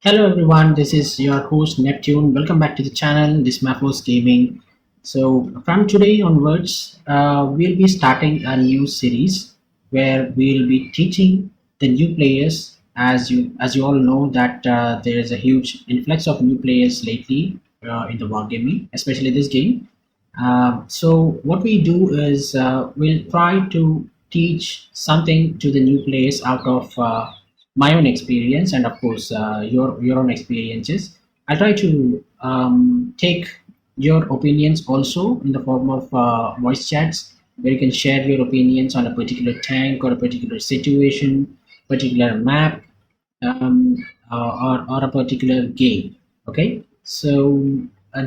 Hello everyone, this is your host Neptune. Welcome back to the channel, this Smafos Gaming. So from today onwards, we'll be starting a new series where we'll be teaching the new players. As you all know that there is a huge influx of new players lately in the Wargaming, especially this game. So what we do is we'll try to teach something to the new players out of my own experience and of course your own experiences. I'll try to take your opinions also in the form of voice chats where you can share your opinions on a particular tank or a particular situation, particular map, or a particular game. Okay, so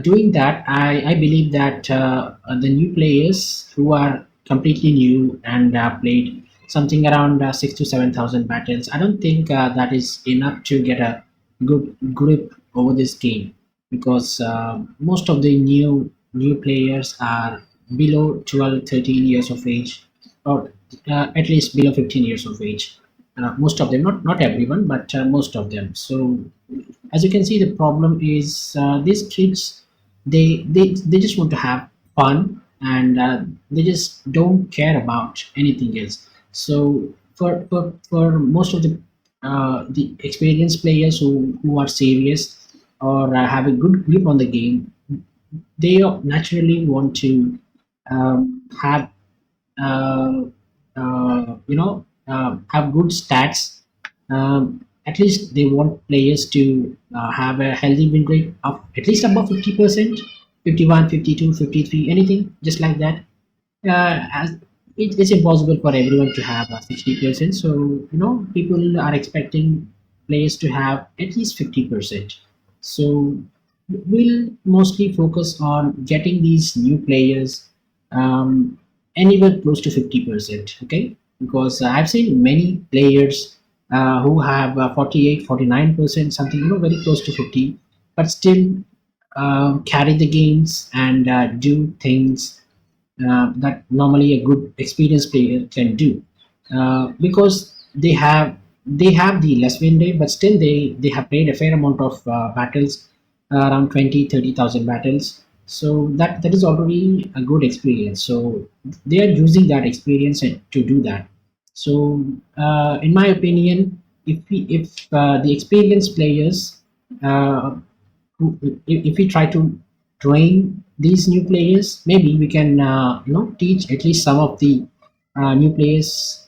doing that, I believe that the new players who are completely new and played something around 6 to 7 thousand battles, I don't think that is enough to get a good grip over this game because most of the new players are below 12, 13 years of age, or at least below 15 years of age. Most of them, not everyone, but most of them. So as you can see, the problem is these kids, they just want to have fun, and they just don't care about anything else. So for most of the experienced players who are serious or have a good grip on the game, they naturally want to have uh, have good stats. At least they want players to have a healthy win rate of at least above 50%, 51, 52, 53, anything just like that. As it's impossible for everyone to have a 60%. So, people are expecting players to have at least 50%. So, we'll mostly focus on getting these new players anywhere close to 50%. Okay, because I've seen many players who have 48, 49%, something very close to 50, but still carry the games and do things that normally a good experienced player can do, because they have the less win rate, but still they have played a fair amount of battles, around 20, 30,000 battles. So that is already a good experience. So they are using that experience to do that. So in my opinion, if the experienced players, uh, if we try to train these new players, maybe we can teach at least some of the new players,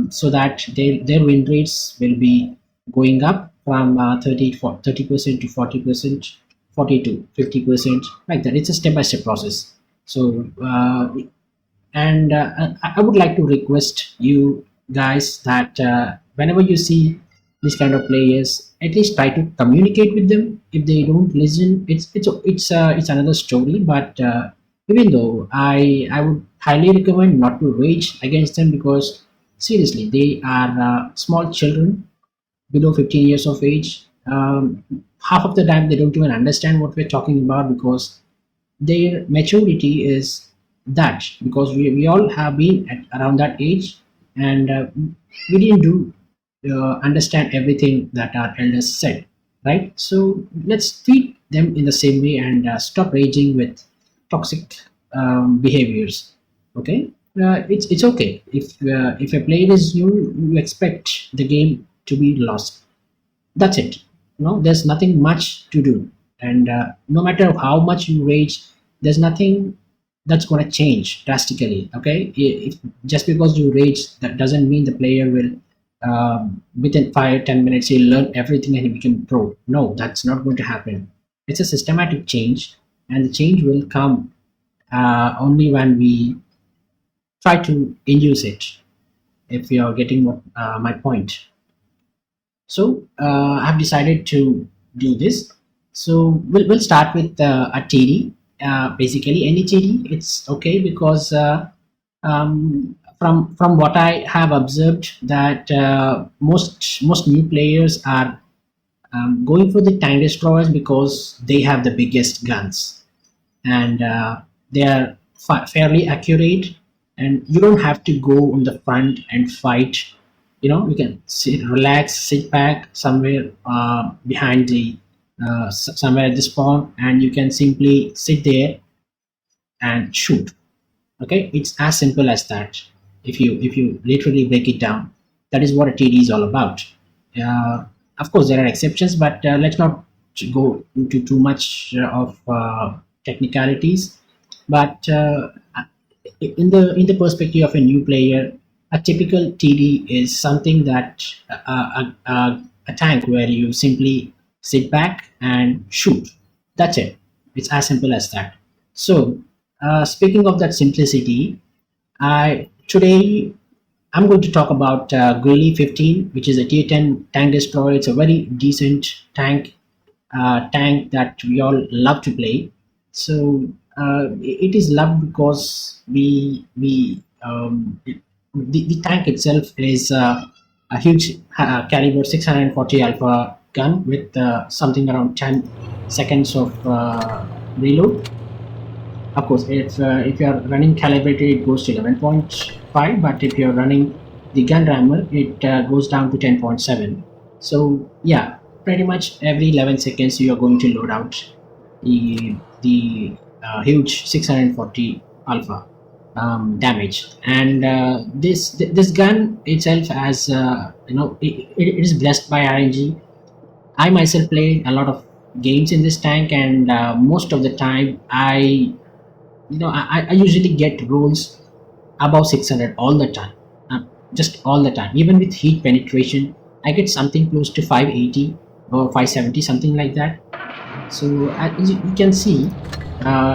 so that their win rates will be going up from 30% to 40%, 40 to 50%, like that. It's a step by step process. So and I would like to request you guys that whenever you see these kind of players, at least try to communicate with them. If they don't listen, it's another story. But even though I would highly recommend not to rage against them, because seriously they are small children below 15 years of age. Half of the time they don't even understand what we're talking about, because their maturity is that, because we all have been at around that age, and we didn't do understand everything that our elders said, right? So let's treat them in the same way and stop raging with toxic behaviors. Okay, it's okay if a player is new, you expect the game to be lost. That's it. There's nothing much to do, and no matter how much you rage, there's nothing that's going to change drastically. Okay, if just because you rage, that doesn't mean the player will within 5 10 minutes he'll learn everything and he become pro. No, that's not going to happen. It's a systematic change, and the change will come only when we try to induce it, if you are getting what my point. So I've decided to do this. So we'll start with a TD. Basically, any TD, it's okay, because from what I have observed, that most new players are going for the tank destroyers because they have the biggest guns, and they are fairly accurate, and you don't have to go on the front and fight you can sit, relax, sit back somewhere behind the somewhere at the spawn, and you can simply sit there and shoot. Okay, it's as simple as that. If you literally break it down, that is what a TD is all about. uh, of course there are exceptions, but let's not go into too much of technicalities. But in the perspective of a new player, a typical TD is something that a tank where you simply sit back and shoot. That's it. It's as simple as that. So, speaking of that simplicity, I today I'm going to talk about Grille 15, which is a tier 10 tank destroyer. It's a very decent tank that we all love to play. So it is loved because the tank itself is a huge caliber 640 alpha gun with something around 10 seconds of reload. Of course, if you are running calibrated, it goes to 11.5, but if you are running the gun rammer, it goes down to 10.7. So yeah, pretty much every 11 seconds you are going to load out the huge 640 alpha damage. And this gun itself has it is blessed by RNG. I myself played a lot of games in this tank, and most of the time I usually get rolls above 600 all the time, just all the time. Even with heat penetration, I get something close to 580 or 570, something like that. So as you can see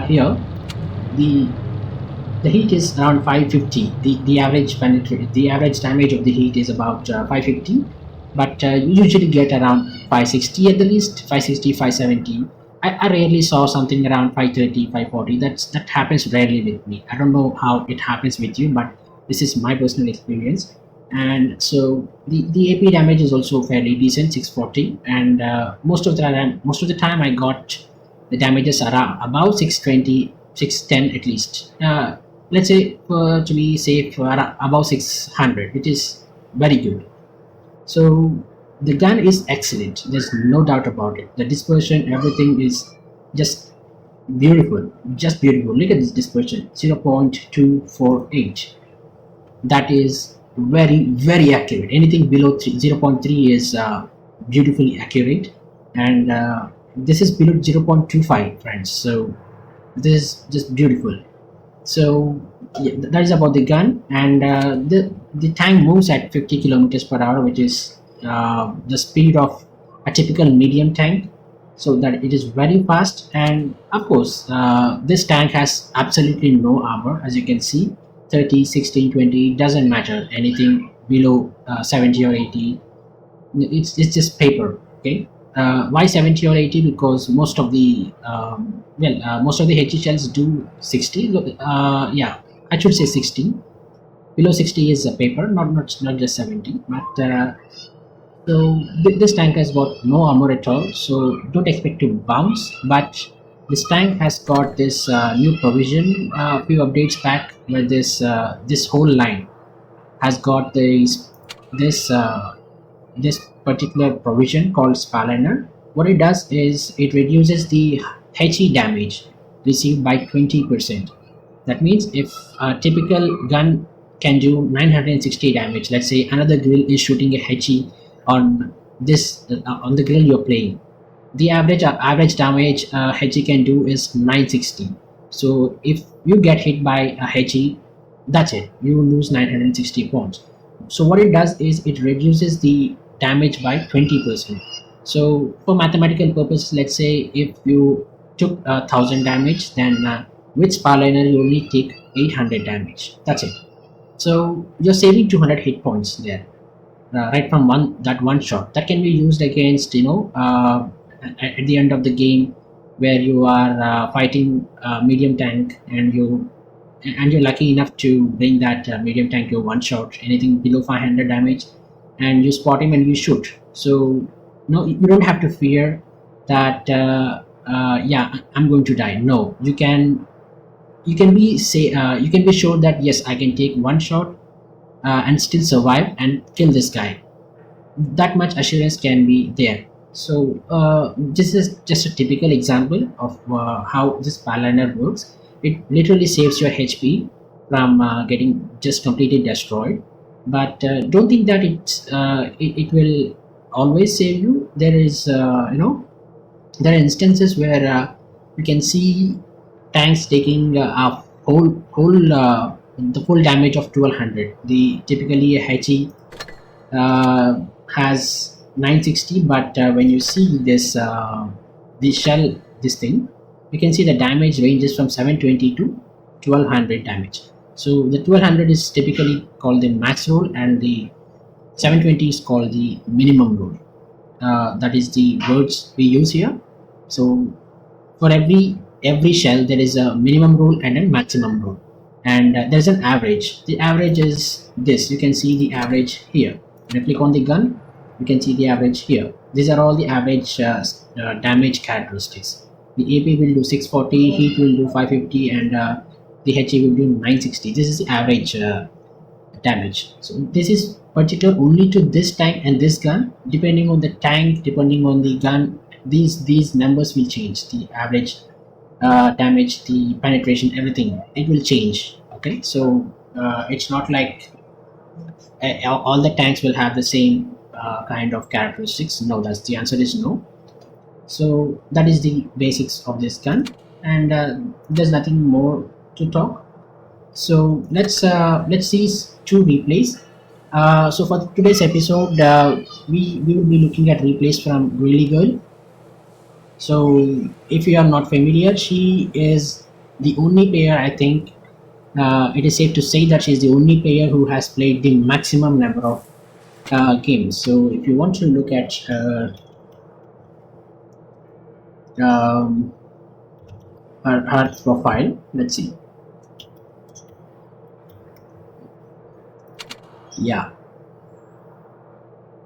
here, the the heat is around 550. The average damage of the heat is about 550, but you usually get around 560 at the least, 560, 570. I rarely saw something around 530, 540. That happens rarely with me. I don't know how it happens with you, but this is my personal experience. And so the AP damage is also fairly decent, 640, and most of the time I got the damages around about 620, 610 at least. Let's say to be safe, above 600, which is very good. So the gun is excellent. There's no doubt about it. The dispersion, everything is just beautiful, just beautiful. Look at this dispersion, 0.248. That is very accurate. Anything below 0.3 is beautifully accurate, and this is below 0.25, friends. So this is just beautiful. So yeah, that is about the gun. And the tank moves at 50 kilometers per hour, which is the speed of a typical medium tank. So that it is very fast. And of course, this tank has absolutely no armor, as you can see. 30, 60, 20, doesn't matter. Anything below 70 or 80, it's just paper. Okay. Why 70 or 80? Because most of the HE shells do 60. Yeah, I should say 60. Below 60 is a paper, not just 70. But so this tank has got no armor at all, so don't expect to bounce. But this tank has got this new provision a few updates back, where this whole line has got this particular provision called Spalaner. What it does is it reduces the HE damage received by 20%. That means if a typical gun can do 960 damage, let's say another grill is shooting a HE on on the grill you're playing, the average damage HE can do is 960. So if you get hit by a HE, that's it, you lose 960 points. So what it does is it reduces the damage by 20%. So for mathematical purposes, let's say if you took 1000 damage, then with Spalaner you only take 800 damage. That's it. So you're saving 200 hit points there, right from one shot. That can be used against at the end of the game, where you are fighting medium tank, and you're lucky enough to bring that medium tank to one shot, anything below 500 damage, and you spot him and you shoot. So no, you don't have to fear that yeah, I'm going to die. No, you can be sure that yes, I can take one shot and still survive and kill this guy. That much assurance can be there. So this is just a typical example of how this Spalaner works. It literally saves your HP from getting just completely destroyed. But don't think that it will always save you. There is there are instances where you can see tanks taking a the full damage of 1200. The typically a HE has 960, but when you see this shell, this thing, you can see the damage ranges from 720 to 1200 damage. So the 1200 is typically called the max roll, and the 720 is called the minimum roll. That is the words we use here. So for every shell there is a minimum roll and a maximum roll, and there's an average. The average is this. You can see the average here. When I click on the gun, you can see the average here. These are all the average damage characteristics. The AP will do 640, heat will do 550, and the HE will do 960. This is the average damage. So this is particular only to this tank and this gun. Depending on the tank, depending on the gun, these numbers will change. The average damage, the penetration, everything, it will change. Okay, so it's not like all the tanks will have the same kind of characteristics. No, that's the answer is no. So that is the basics of this gun, and there's nothing more to talk. So let's see two replays. So for today's episode, we will be looking at replays from Grille. So if you are not familiar, she is the only player, I think it is safe to say that she is the only player who has played the maximum number of games. So if you want to look at her profile, let's see. Yeah.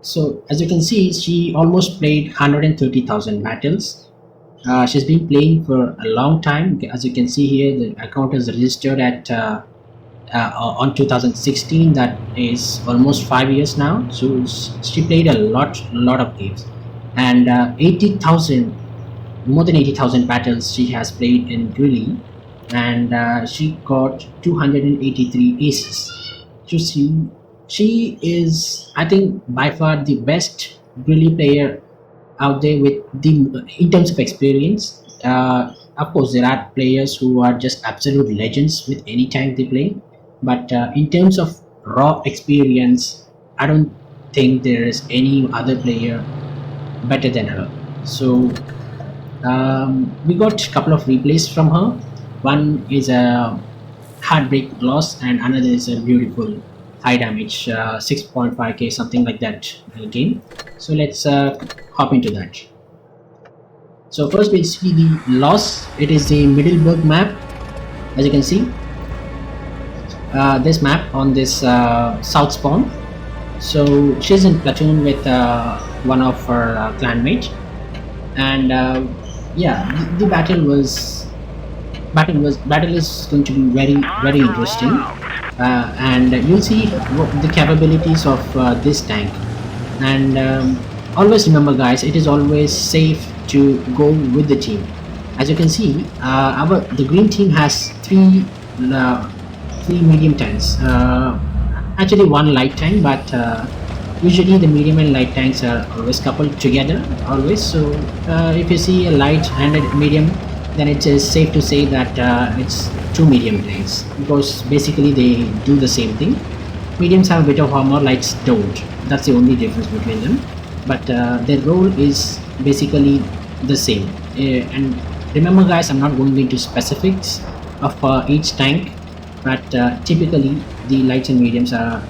So as you can see, she almost played 130,000 battles. She's been playing for a long time. As you can see here, the account is registered at on 2016. That is almost 5 years now. So she played a lot of games, and 80,000, more than 80,000 battles she has played in Grille, and she got 283 aces. So she is, I think, by far the best Grille player out there with the in terms of experience. Of course, there are players who are just absolute legends with any tank they play, but in terms of raw experience, I don't think there is any other player better than her. So we got a couple of replays from her. One is a heartbreak loss, and another is a beautiful high damage 6.5k, something like that game. So let's hop into that. So first we see the loss. It is the Middleburg map. As you can see, this map on this south spawn. So she's in platoon with one of her clanmates, and yeah, the battle is going to be very interesting, and you'll see the capabilities of this tank. And always remember, guys, it is always safe to go with the team. As you can see, the green team has three medium tanks, actually one light tank, but usually the medium and light tanks are always coupled together always. So if you see a light and a medium, then it is safe to say that it's two medium tanks, because basically they do the same thing. Mediums have a bit of armor, lights don't. That's the only difference between them, but their role is basically the same. And remember, guys, I'm not going into specifics of each tank, but typically the lights and mediums are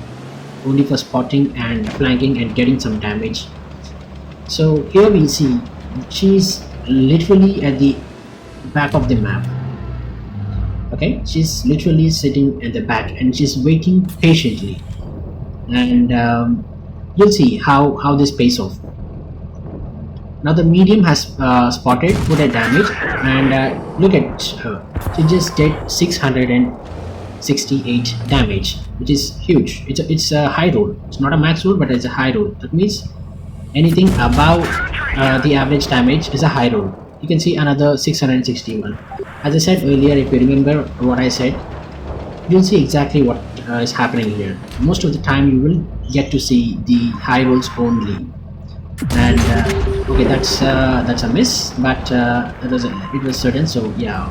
only for spotting and flanking and getting some damage. So here we see she's literally at the back of the map. Okay, she's literally sitting at the back and she's waiting patiently, and you'll see how this pays off. Now the medium has spotted, put a damage, and look at her. She just did 660 68 damage, which is huge. It's a high roll. It's not a max roll, but it's a high roll. That means anything above the average damage is a high roll. You can see another 661. As I said earlier, if you remember what I said, you'll see exactly what is happening here. Most of the time you will get to see the high rolls only. And okay, that's a miss, but it was certain, so yeah.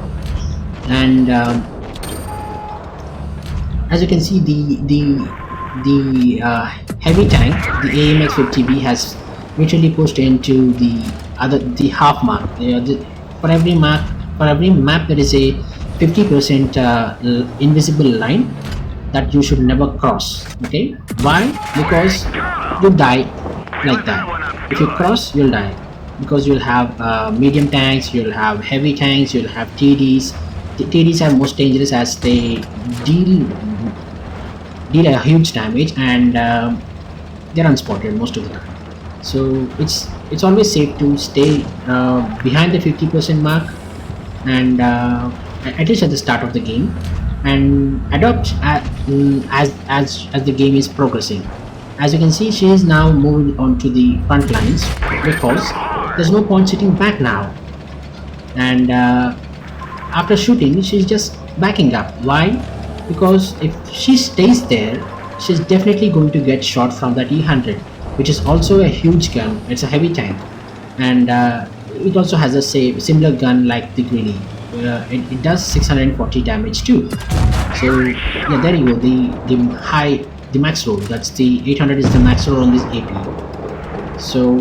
And as you can see, the heavy tank, the AMX 50B, has literally pushed into the half mark. For every map there is a 50% invisible line that you should never cross. Okay, why? Because you die like that. If you cross, you'll die, because you'll have medium tanks, you'll have heavy tanks, you'll have TDs. The TDs are most dangerous as they deal a huge damage, and they're unspotted most of the time. So it's always safe to stay behind the 50% mark, and at least at the start of the game, and adopt as the game is progressing. As you can see, she is now moving on to the front lines, because there's no point sitting back now. And after shooting, she's just backing up. Why? Because if she stays there, she's definitely going to get shot from that E100, which is also a huge gun. It's a heavy tank, and it also has a similar gun like the Grille. It does 640 damage too. So yeah, there you go. The max roll. That's the 800 is the max roll on this AP. So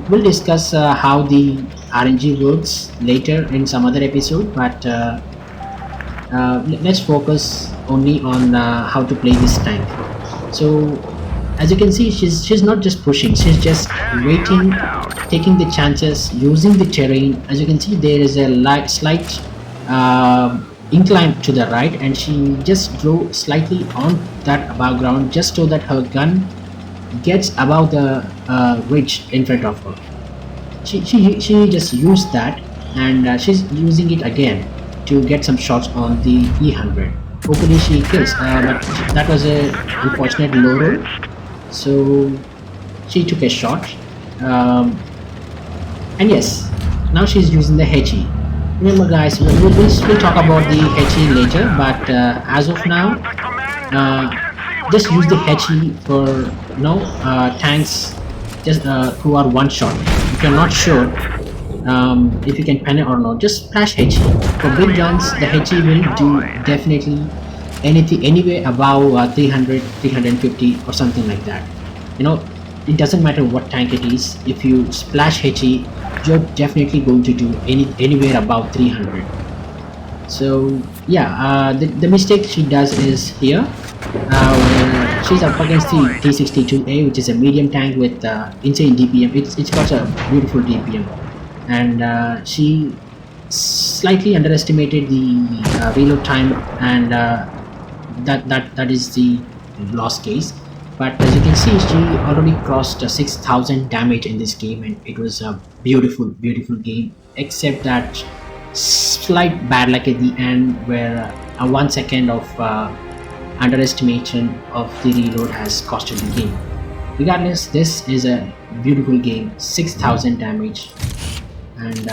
we'll discuss how the RNG works later in some other episode, but let's focus only on how to play this tank. So as you can see, she's not just pushing, she's just waiting, taking the chances, using the terrain. As you can see, there is a slight incline to the right, and she just drove slightly on that above ground just so that her gun gets above the ridge in front of her. She just used that, and she's using it again to get some shots on the E100. Hopefully she kills, but that was a unfortunate low roll, so she took a shot. And yes, now she's using the HE. Remember guys, we'll talk about the HE later, but as of now, just use the HE for tanks just who are one shot. If you're not sure if you can pen it or not, just splash HE. For big guns, the HE will do definitely anything anywhere above 300, 350 or something like that. It doesn't matter what tank it is. If you splash HE, you're definitely going to do anywhere above 300. So yeah, the mistake she does is here, where she's up against the T62A, which is a medium tank with insane DPM. It's got a beautiful DPM, and she slightly underestimated the reload time, and that is the lost case. But as you can see, she already crossed 6,000 damage in this game, and it was a beautiful game, except that slight bad luck at the end, where a 1 second of underestimation of the reload has costed the game. Regardless, this is a beautiful game, 6,000 damage, and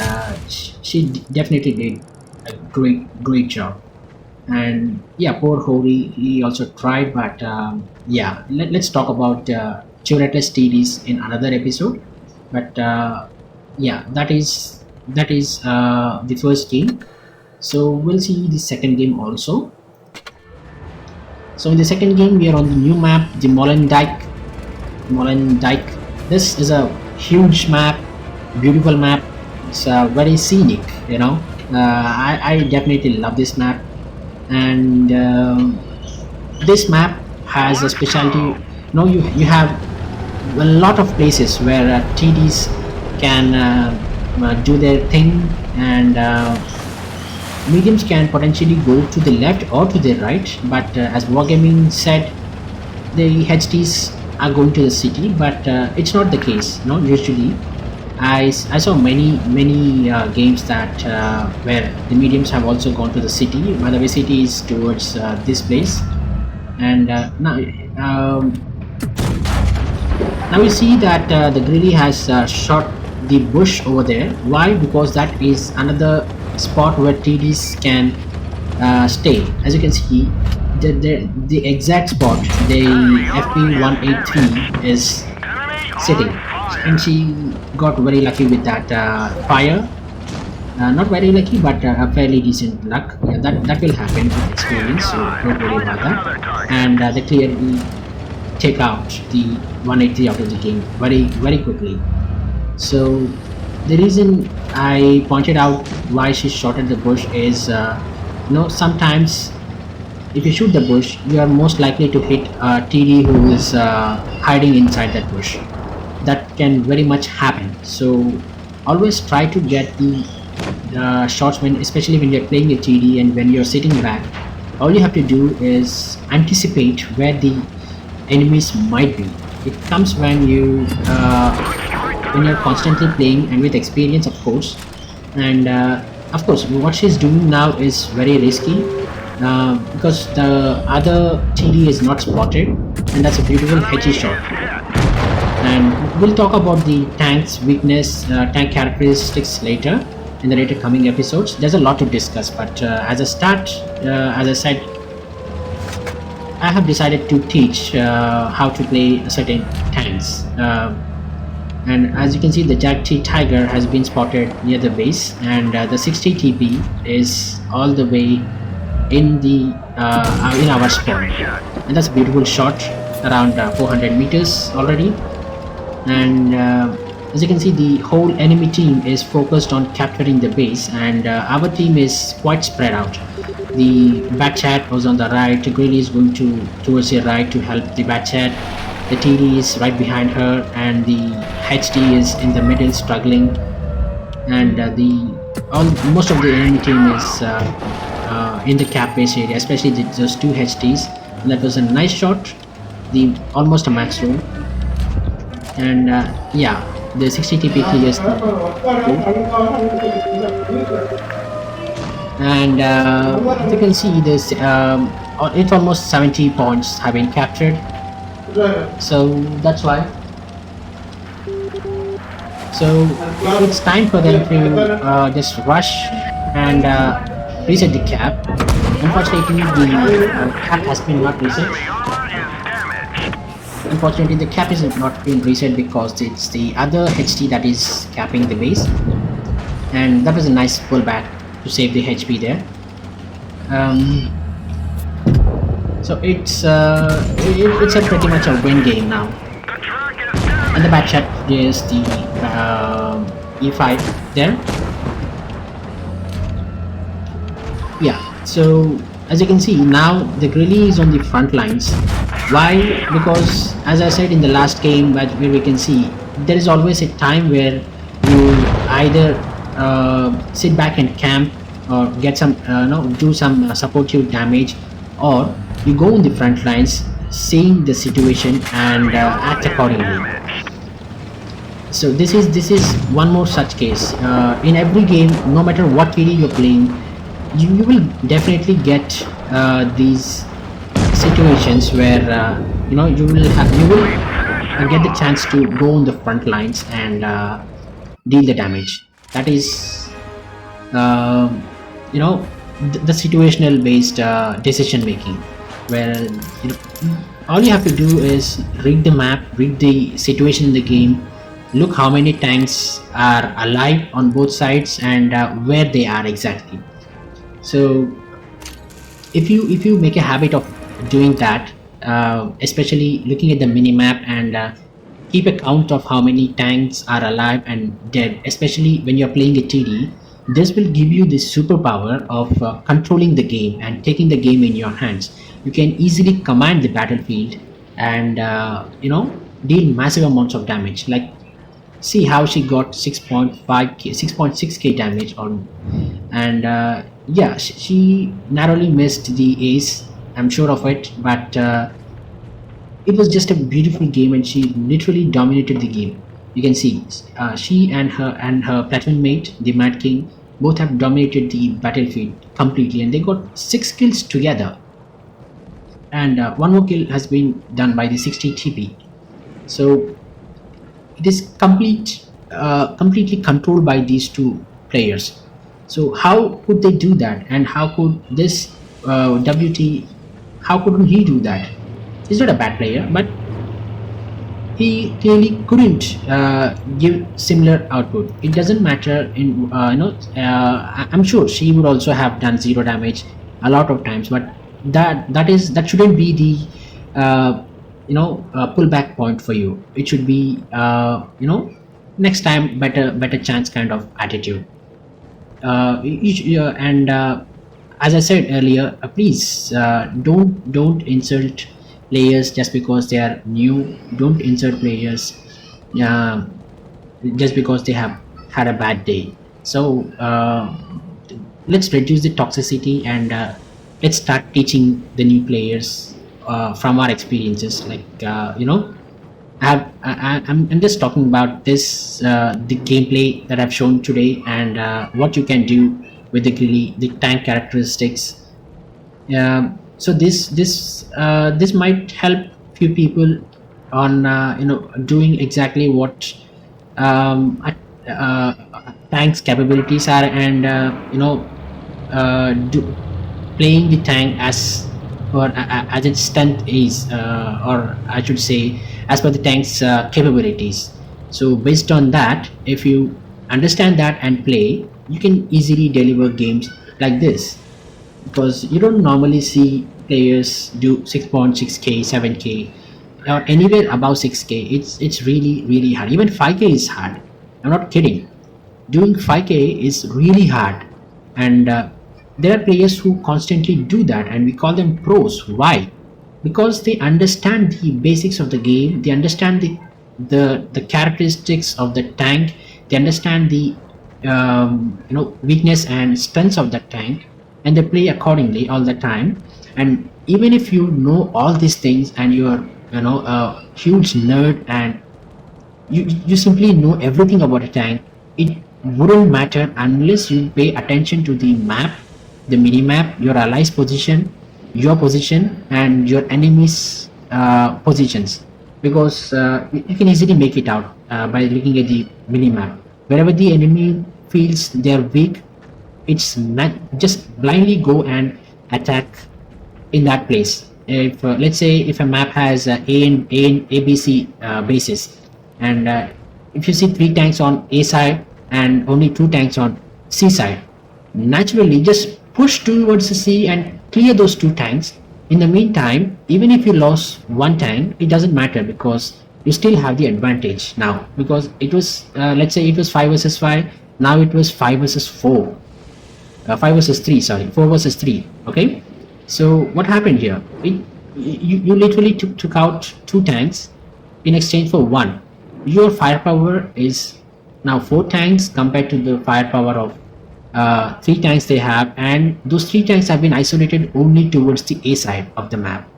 she definitely did a great job. And yeah, poor Hori, he also tried, but yeah, let's talk about Curatless TDs in another episode. But yeah, that is the first game. So we'll see the second game also. So in the second game, we are on the new map, the Molendyke. This is a huge map, beautiful map. It's very scenic, I definitely love this map. And this map has a specialty. You have a lot of places where TDs can do their thing, and mediums can potentially go to the left or to the right. But as Wargaming said, the HDs are going to the city, but it's not the case. Usually I saw many games that where the mediums have also gone to the city. By the way, city is towards this place, and now we see that the Grille has shot the bush over there. Why? Because that is another spot where TDs can stay. As you can see, the exact spot the FP183 is sitting, and she got very lucky with that fire. Not very lucky, but a fairly decent luck. Yeah, that will happen with experience, so don't worry about that. And they clearly take out the 183 out of the game very quickly. So the reason I pointed out why she shot at the bush is, sometimes if you shoot the bush, you are most likely to hit a TD who is hiding inside that bush. That can very much happen. So always try to get the shots when, especially when you're playing a TD and when you're sitting back. All you have to do is anticipate where the enemies might be. It comes when you're constantly playing and with experience, of course. And of course, what she's doing now is very risky because the other TD is not spotted, and that's a beautiful HE shot. And we'll talk about the tank's weakness, tank characteristics later in the later coming episodes. There's a lot to discuss, but as a start, as I said, I have decided to teach how to play certain tanks. And as you can see, the JAG-T Tiger has been spotted near the base, and the 60 TP is all the way in the in our spawn, and that's a beautiful shot around 400 meters already. And as you can see, the whole enemy team is focused on capturing the base, and our team is quite spread out. The Batchat was on the right, Grille is going towards the right to help the Batchat. The TD is right behind her, and the HT is in the middle struggling, and most of the enemy team is in the cap base area, especially those two HTs. And that was a nice shot, almost a max roll. And yeah, the 60 TP clears the and as you can see, this it's almost 70 points have been captured, so that's why. So it's time for them to just rush and reset the cap. Unfortunately, the cap has been not reset. Unfortunately, the cap is not being reset because it's the other HT that is capping the base, and that was a nice pullback to save the HP there. So it's a pretty much a win game now. And the Batchat is the E5 there. Yeah, so as you can see, now the Grille is on the front lines. Why? Because as I said in the last game, where we can see there is always a time where you either sit back and camp or get some do some supportive damage, or you go on the front lines, seeing the situation and act accordingly. So this is one more such case. In every game, no matter what TD you're playing, you will definitely get these situations where you will get the chance to go on the front lines and deal the damage. That is the situational based decision making, where all you have to do is read the map, read the situation in the game, look how many tanks are alive on both sides and where they are exactly. So if you make a habit of doing that, especially looking at the minimap and keep a count of how many tanks are alive and dead, especially when you're playing a TD, this will give you the superpower of controlling the game and taking the game in your hands. You can easily command the battlefield and deal massive amounts of damage. Like, see how she got 6.6k damage on, and yeah, she narrowly missed the ace, I'm sure of it, but it was just a beautiful game and she literally dominated the game. You can see she and her platoon mate, the Mad King, both have dominated the battlefield completely, and they got 6 kills together. And one more kill has been done by the 60 TP. So it is completely controlled by these two players. So how could they do that? And how could this WT? How couldn't he do that? He's not a bad player, but he clearly couldn't give similar output. It doesn't matter in I'm sure she would also have done 0 damage a lot of times, but that shouldn't be the pullback point for you. It should be next time better chance kind of attitude. And as I said earlier, please don't insult players just because they are new. Don't insult players uh, just because they have had a bad day. So let's reduce the toxicity, and let's start teaching the new players from our experiences. Like I'm just talking about this the gameplay that I've shown today, and what you can do with the Grille, the tank characteristics. So this might help few people on doing exactly what tank's capabilities are, and playing the tank as its strength is, or I should say as per the tank's capabilities. So based on that, if you understand that and play, you can easily deliver games like this, because you don't normally see players do 6.6k, 7k, or anywhere above 6k. It's really hard. Even 5k is hard. I'm not kidding. Doing 5k is really hard, and there are players who constantly do that, and we call them pros. Why? Because they understand the basics of the game. They understand the characteristics of the tank. They understand the weakness and strengths of the tank, and they play accordingly all the time. And even if you know all these things, and you're a huge nerd, and you simply know everything about a tank, it wouldn't matter unless you pay attention to the map, the mini map, your allies position, your position, and your enemies positions. Because you can easily make it out by looking at the mini map. Wherever the enemy feels they're weak, it's not just blindly go and attack in that place. If let's say if a map has A and ABC bases, and if you see 3 tanks on A side and only 2 tanks on C side, naturally just push towards the C and clear those 2 tanks. In the meantime, even if you lost 1 tank, it doesn't matter, because you still have the advantage now, because it was let's say it was 5 versus 5. Now it was 5 versus 4, 5 versus 3, sorry, 4 versus 3. Okay, so what happened here? You literally took out 2 tanks in exchange for 1. Your firepower is now 4 tanks compared to the firepower of 3 tanks they have, and those 3 tanks have been isolated only towards the A side of the map,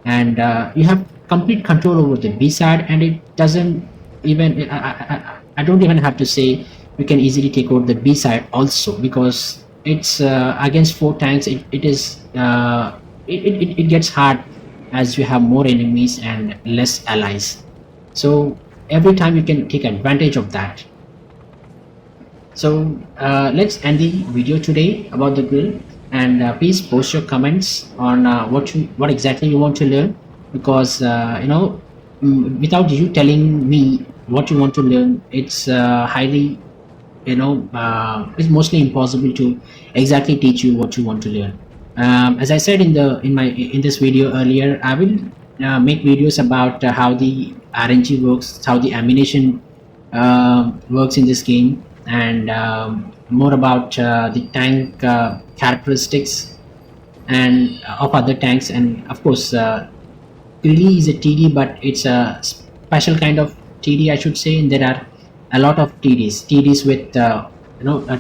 and you have complete control over the B side. And it doesn't even I don't even have to say, you can easily take over the B side also, because it's against 4 tanks. It gets hard as you have more enemies and less allies. So every time you can take advantage of that. So let's end the video today about the Grille, and please post your comments on what exactly you want to learn, because without you telling me what you want to learn, it's highly it's mostly impossible to exactly teach you what you want to learn. As I said in this video earlier, I will make videos about how the RNG works, how the ammunition works in this game, and more about the tank characteristics and of other tanks. And of course, Grille is a TD, but it's a special kind of TD, I should say. And there are a lot of TDs with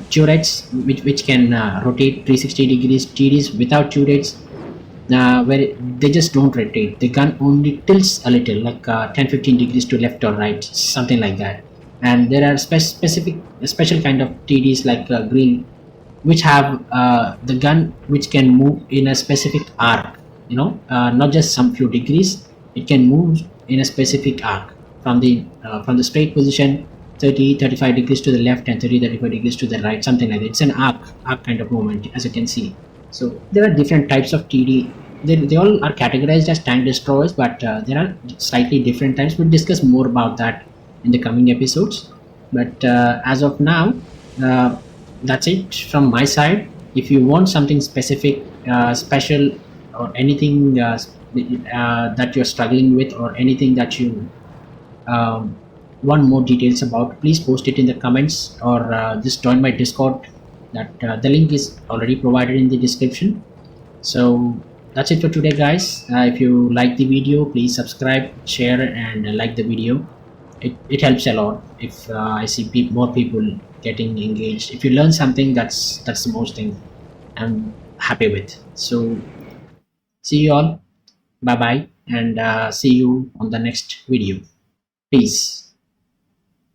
turrets which can rotate 360 degrees, TDs without turrets, where they just don't rotate. The gun only tilts a little, like 10-15 degrees to left or right, something like that. and there are specific special kind of TDs like Grille, which have the gun which can move in a specific arc. Not just some few degrees. It can move in a specific arc from the straight position, 35 degrees to the left and 35 degrees to the right, something like that. It's an arc kind of movement, as you can see. So there are different types of TD. They all are categorized as tank destroyers, but there are slightly different types. We'll discuss more about that in the coming episodes. But as of now, uh, that's it from my side. If you want something specific, special, or anything that you're struggling with, or anything that you um, want more details about, please post it in the comments, or just join my Discord. That the link is already provided in the description. So that's it for today, guys. If you like the video, please subscribe, share, and like the video. It helps a lot if I see more people getting engaged. If you learn something, that's the most thing I'm happy with. So see you all. Bye bye, and see you on the next video. Peace.